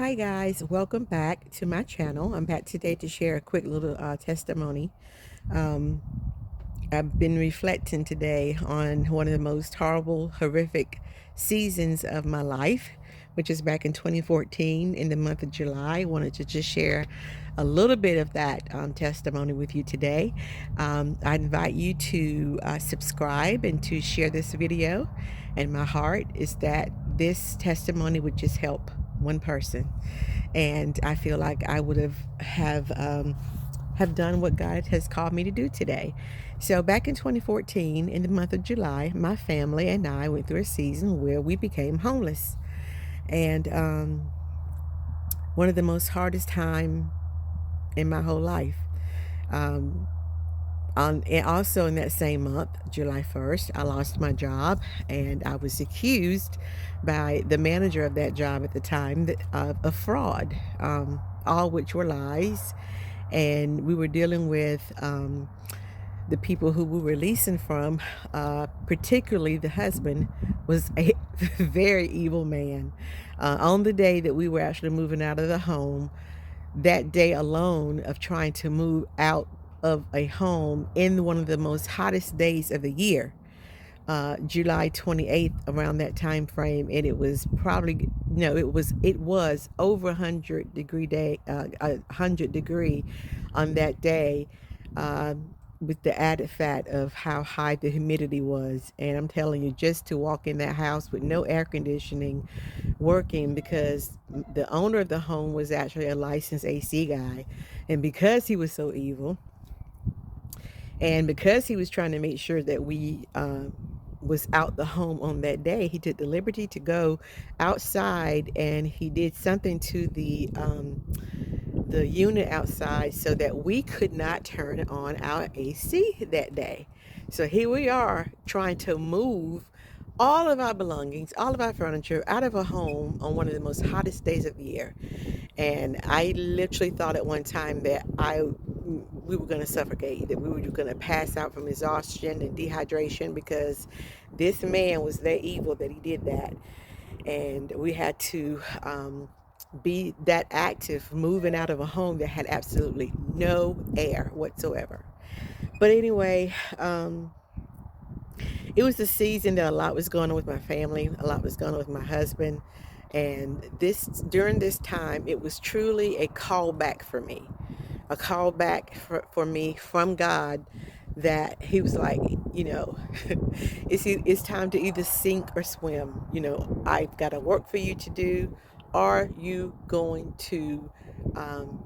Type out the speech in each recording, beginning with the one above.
Hi guys, welcome back to my channel. I'm back today to share a quick little testimony. Um, I've been reflecting today on one of the most horrible, horrific seasons of my life, which is back in 2014 in the month of July. I wanted to just share a little bit of that testimony with you today. I invite you to subscribe and to share this video. And my heart is that this testimony would just help one person. And I feel like I would have done what God has called me to do today. So back in 2014, in the month of July, my family and I went through a season where we became homeless, and one of the most hardest time in my whole life. Um, and also in that same month, July 1st, I lost my job, and I was accused by the manager of that job at the time of fraud, all which were lies. And we were dealing with the people who we were leasing from, particularly the husband, was a very evil man. On the day that we were actually moving out of the home, that day alone of trying to move out of a home in one of the most hottest days of the year, July 28th, around that time frame, and it was probably no, it was over 100-degree day, 100-degree on that day, with the added fact of how high the humidity was. And I'm telling you, just to walk in that house with no air conditioning working, because the owner of the home was actually a licensed AC guy, and because he was so evil, and because he was trying to make sure that we was out the home on that day, he took the liberty to go outside, and he did something to the unit outside so that we could not turn on our AC that day. So here we are trying to move all of our belongings, all of our furniture out of a home on one of the most hottest days of the year. And I literally thought at one time that we were going to suffocate, that we were going to pass out from exhaustion and dehydration, because this man was that evil that he did that. And we had to be that active, moving out of a home that had absolutely no air whatsoever. But anyway, it was a season that a lot was going on with my family, a lot was going on with my husband. And during this time, it was truly a callback for me, a callback for me from God, that he was like, you know, it's time to either sink or swim. I've got a work for you to do. Are you going to um,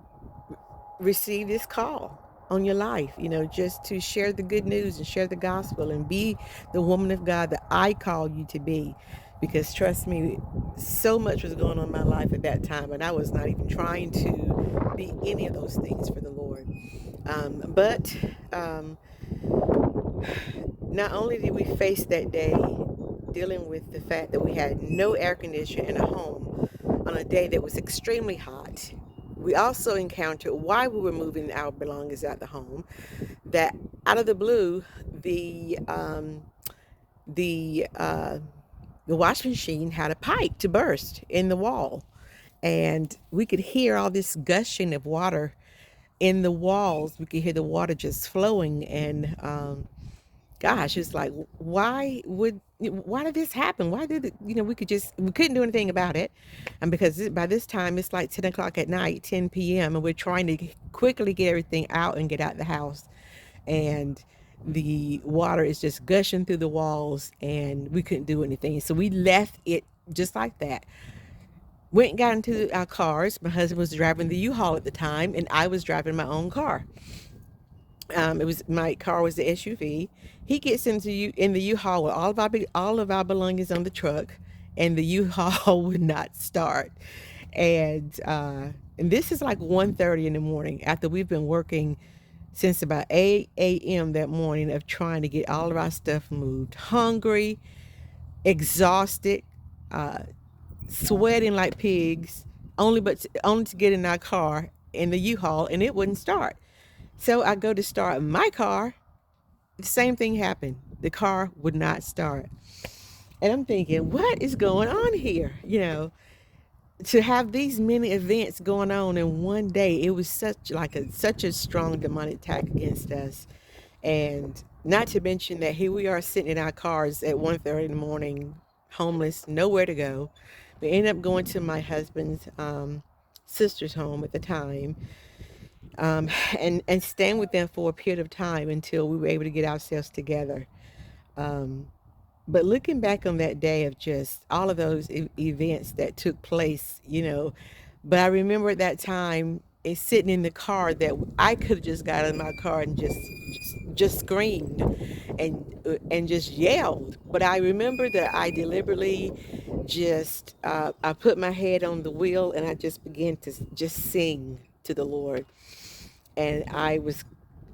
receive this call on your life, just to share the good news and share the gospel and be the woman of God that I call you to be? Because trust me, so much was going on in my life at that time, and I was not even trying to be any of those things for the Lord. But not only did we face that day dealing with the fact that we had no air conditioning in a home on a day that was extremely hot, we also encountered, while we were moving our belongings out the home, that out of the blue, the washing machine had a pipe to burst in the wall, and we could hear all this gushing of water in the walls. We could hear the water just flowing, and gosh, it's like, why did this happen? Why did it, we couldn't do anything about it. And because by this time it's like 10 o'clock at night, 10 p.m., and we're trying to quickly get everything out and get out the house. And the water is just gushing through the walls, and we couldn't do anything. So we left it just like that. Went and got into our cars. My husband was driving the U-Haul at the time, and I was driving my own car. It was my car was the SUV. He gets in the U-Haul with all of our belongings on the truck, and the U-Haul would not start. And this is like 1:30 in the morning, after we've been working since about 8 a.m. that morning of trying to get all of our stuff moved. Hungry, exhausted, uh, sweating like pigs, only to get in our car in the U-Haul, and it wouldn't start. So I go to start my car. The same thing happened. The car would not start. And I'm thinking, what is going on here? to have these many events going on in one day, it was such a strong demonic attack against us. And not to mention that here we are sitting in our cars at 1:30 in the morning, homeless, nowhere to go. We ended up going to my husband's sister's home at the time, and staying with them for a period of time until we were able to get ourselves together. Um, but looking back on that day of just all of those events that took place, but I remember at that time it's sitting in the car that I could have just got in my car and just screamed and just yelled. But I remember that I deliberately just I put my head on the wheel and I just began to just sing to the Lord. And I was,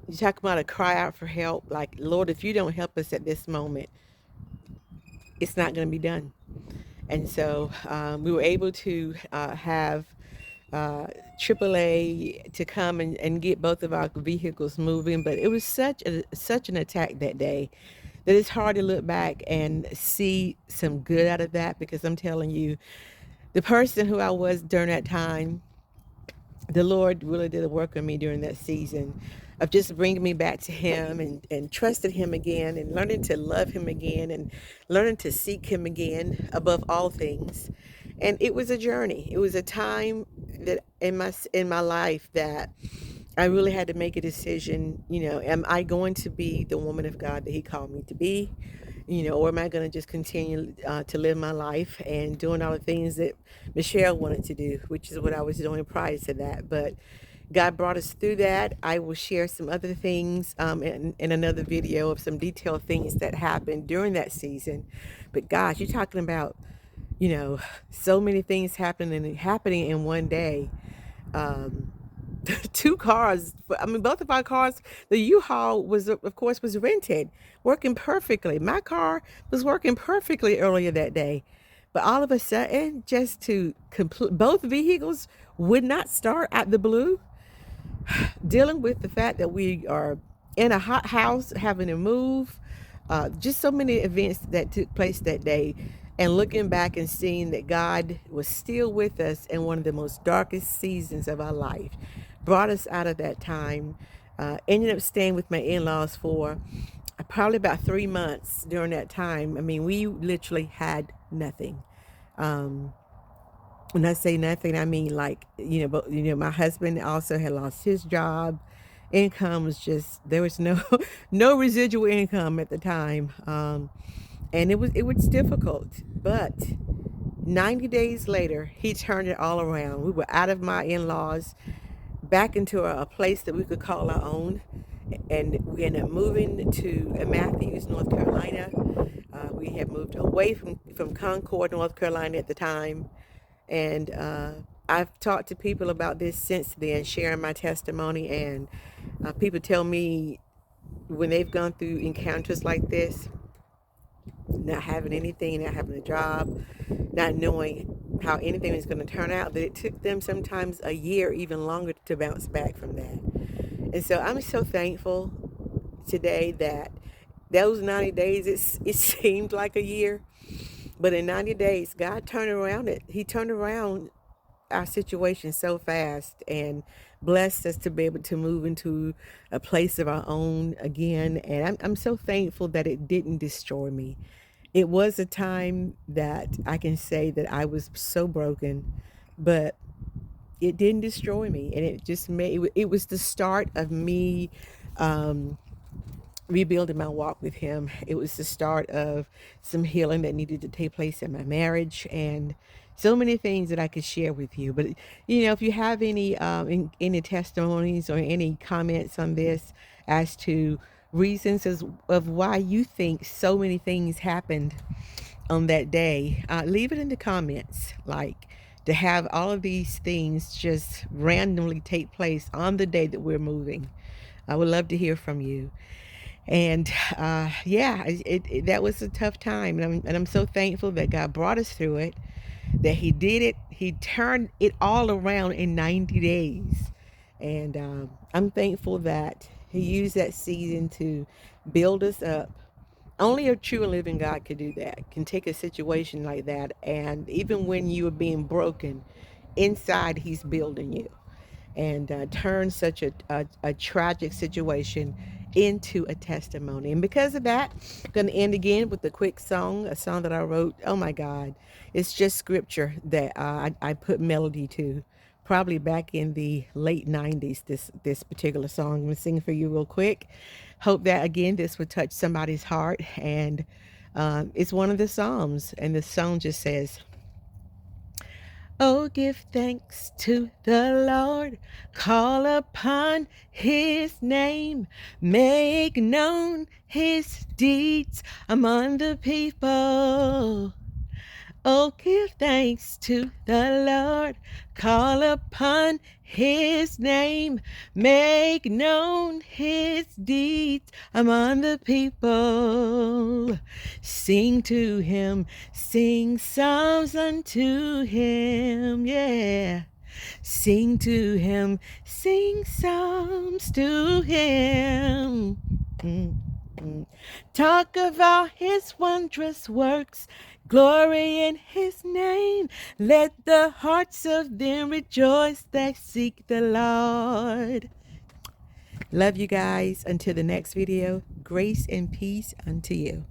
you talk about a cry out for help, like, Lord, if you don't help us at this moment, it's not going to be done. And so we were able to have uh, AAA to come and get both of our vehicles moving. But it was such an attack that day that it's hard to look back and see some good out of that, because I'm telling you, the person who I was during that time, the Lord really did a work on me during that season of just bringing me back to Him and trusting Him again and learning to love Him again and learning to seek Him again above all things. And it was a journey. It was a time that in my life that I really had to make a decision. Am I going to be the woman of God that He called me to be? Or am I going to just continue to live my life and doing all the things that Michelle wanted to do, which is what I was doing prior to that. But God brought us through that. I will share some other things in another video of some detailed things that happened during that season. But gosh, you're talking about, so many things happening in one day. Um, two cars. I mean, both of our cars. The U-Haul was, of course, was rented, working perfectly. My car was working perfectly earlier that day, but all of a sudden, just to complete, both vehicles would not start at the blue. Dealing with the fact that we are in a hot house, having to move, just so many events that took place that day. And looking back and seeing that God was still with us in one of the most darkest seasons of our life, brought us out of that time. Ended up staying with my in-laws for probably about 3 months during that time. I mean, we literally had nothing. Um, when I say nothing, I mean, like, but my husband also had lost his job. Income was just, there was no no residual income at the time. And it was difficult. But 90 days later, he turned it all around. We were out of my in-laws, back into a place that we could call our own. And we ended up moving to Matthews, North Carolina. We had moved away from Concord, North Carolina at the time. And I've talked to people about this since then, sharing my testimony. And people tell me when they've gone through encounters like this, not having anything, not having a job, not knowing how anything was going to turn out, that it took them sometimes a year, even longer, to bounce back from that. And so I'm so thankful today that those 90 days, it seemed like a year, but in 90 days, God turned around it. He turned around our situation so fast and blessed us to be able to move into a place of our own again. And I'm so thankful that it didn't destroy me. It was a time that I can say that I was so broken, but it didn't destroy me. And it just it was the start of me um, rebuilding my walk with Him. It was the start of some healing that needed to take place in my marriage, and so many things that I could share with you. But if you have any testimonies or any comments on this as to reasons of why you think so many things happened on that day, leave it in the comments. Like, to have all of these things just randomly take place on the day that we're moving. I would love to hear from you. And yeah, that was a tough time, and I'm so thankful that God brought us through it, that He did it. He turned it all around in 90 days, and I'm thankful that He used that season to build us up, Only a true and living God could do that, can take a situation like that, and even when you are being broken, inside He's building you, and turn such a tragic situation into a testimony. And because of that, I'm going to end again with a quick song, a song that I wrote. Oh my God, it's just scripture that I put melody to, probably back in the late 90s. This particular song, I'm going to sing for you real quick. Hope that again this would touch somebody's heart. And it's one of the Psalms, and the song just says, oh, give thanks to the Lord, call upon His name, make known His deeds among the people. Oh, give thanks to the Lord, call upon His name, make known His deeds among the people. Sing to Him, sing psalms unto Him, yeah. Sing to Him, sing psalms to Him. Talk of all His wondrous works, glory in His name. Let the hearts of them rejoice that seek the Lord. Love you guys. Until the next video, grace and peace unto you.